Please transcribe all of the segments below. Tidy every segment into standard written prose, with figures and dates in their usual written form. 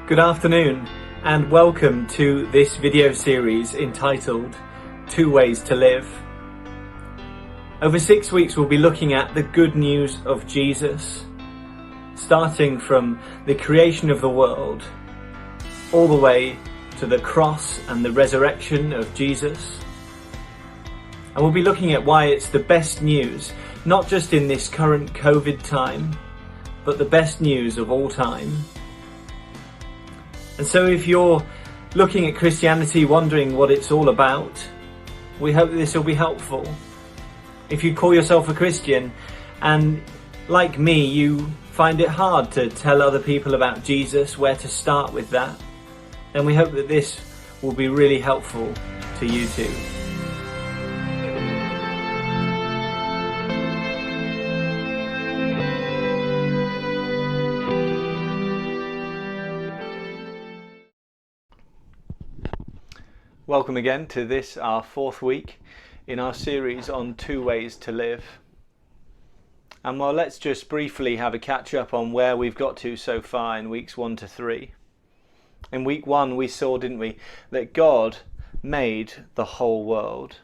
Good afternoon and welcome to this video series entitled 2 Ways to Live. Over 6 weeks we'll be looking at the good news of Jesus, starting from the creation of the world all the way to the cross and the resurrection of Jesus. And we'll be looking at why it's the best news, not just in this current COVID time, but the best news of all time. And so if you're looking at Christianity, wondering what it's all about, we hope that this will be helpful. If you call yourself a Christian and, like me, you find it hard to tell other people about Jesus, where to start with that, then we hope that this will be really helpful to you too. Welcome again to this, our 4th week in our series on 2 ways to live. And well, let's just briefly have a catch up on where we've got to so far in weeks 1 to 3. In week 1 we saw, didn't we, that God made the whole world.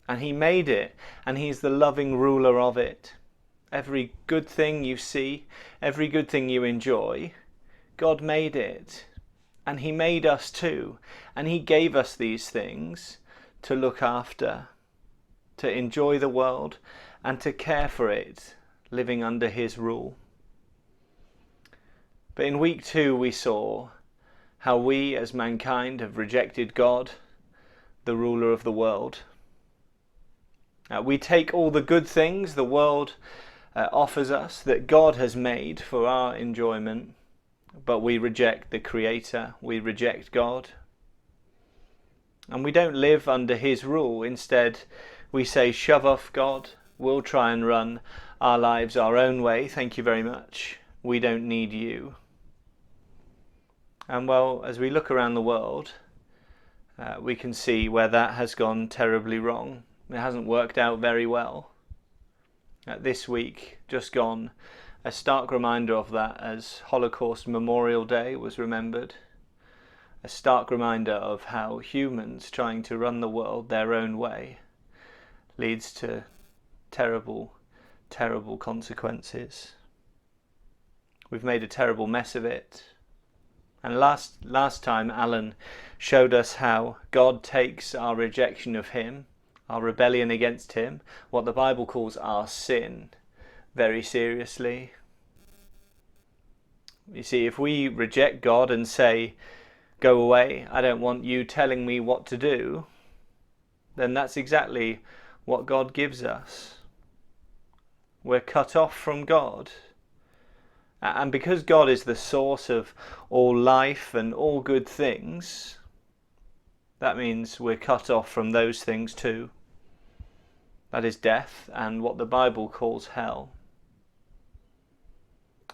And he made it, and he's the loving ruler of it. Every good thing you see, every good thing you enjoy, God made it. And he made us too, and he gave us these things to look after, to enjoy the world and to care for it, living under his rule. But in week 2 we saw how we as mankind have rejected God, the ruler of the world. We take all the good things the world offers us, that God has made for our enjoyment, but we reject the Creator, we reject God. And we don't live under his rule. Instead, we say, shove off God, we'll try and run our lives our own way, thank you very much, we don't need you. And well, as we look around the world, we can see where that has gone terribly wrong. It hasn't worked out very well. This week, just gone, a stark reminder of that as Holocaust Memorial Day was remembered. A stark reminder of how humans trying to run the world their own way leads to terrible, terrible consequences. We've made a terrible mess of it. And last time Alan showed us how God takes our rejection of him, our rebellion against him, what the Bible calls our sin, very seriously. You see, if we reject God and say, go away, I don't want you telling me what to do, then that's exactly what God gives us. We're cut off from God. And because God is the source of all life and all good things, that means we're cut off from those things too. That is death and what the Bible calls hell.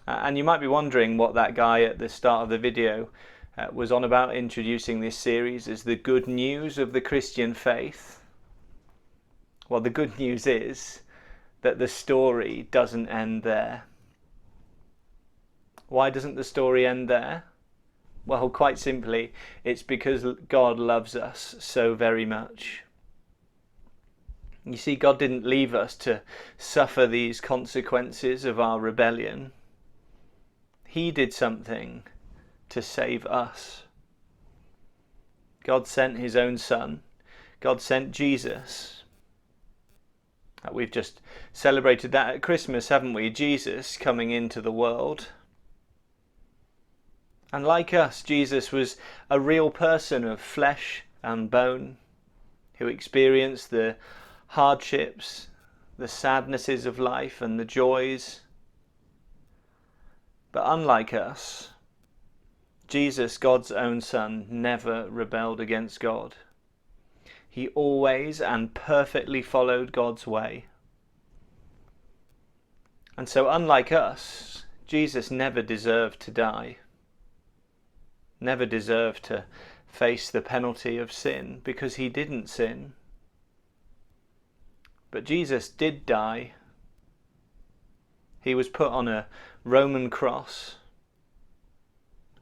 And you might be wondering what that guy at the start of the video was on about, introducing this series as the good news of the Christian faith. Well, the good news is that the story doesn't end there. Why doesn't the story end there? Well, quite simply, it's because God loves us so very much. You see, God didn't leave us to suffer these consequences of our rebellion. He did something to save us. God sent his own Son. God sent Jesus. We've just celebrated that at Christmas, haven't we? Jesus coming into the world. And like us, Jesus was a real person of flesh and bone who experienced the hardships, the sadnesses of life and the joys. But unlike us, Jesus, God's own Son, never rebelled against God. He always and perfectly followed God's way. And so unlike us, Jesus never deserved to die. Never deserved to face the penalty of sin, because he didn't sin. But Jesus did die. He was put on a Roman cross.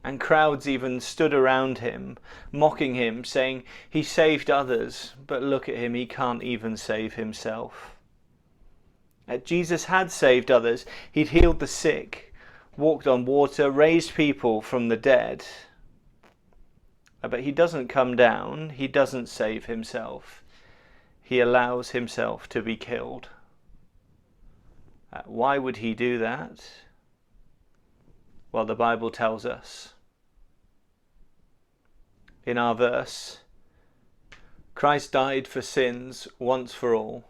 And crowds even stood around him, mocking him, saying, "He saved others, but look at him, he can't even save himself." Jesus had saved others. He'd healed the sick, walked on water, raised people from the dead. But he doesn't come down, he doesn't save himself. He allows himself to be killed. Why would he do that? Well, the Bible tells us. In our verse, Christ died for sins once for all,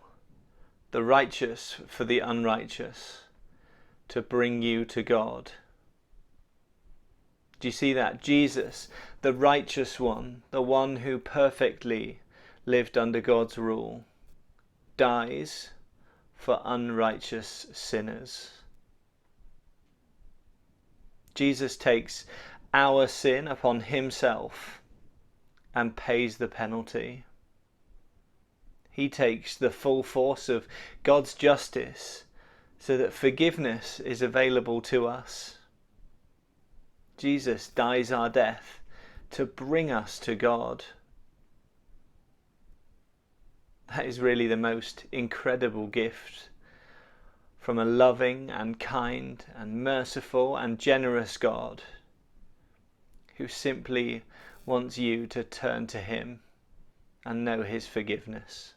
the righteous for the unrighteous, to bring you to God. Do you see that? Jesus, the righteous one, the one who perfectly lived under God's rule, dies for unrighteous sinners. Jesus takes our sin upon himself and pays the penalty. He takes the full force of God's justice so that forgiveness is available to us. Jesus dies our death to bring us to God. That is really the most incredible gift from a loving and kind and merciful and generous God who simply wants you to turn to him and know his forgiveness.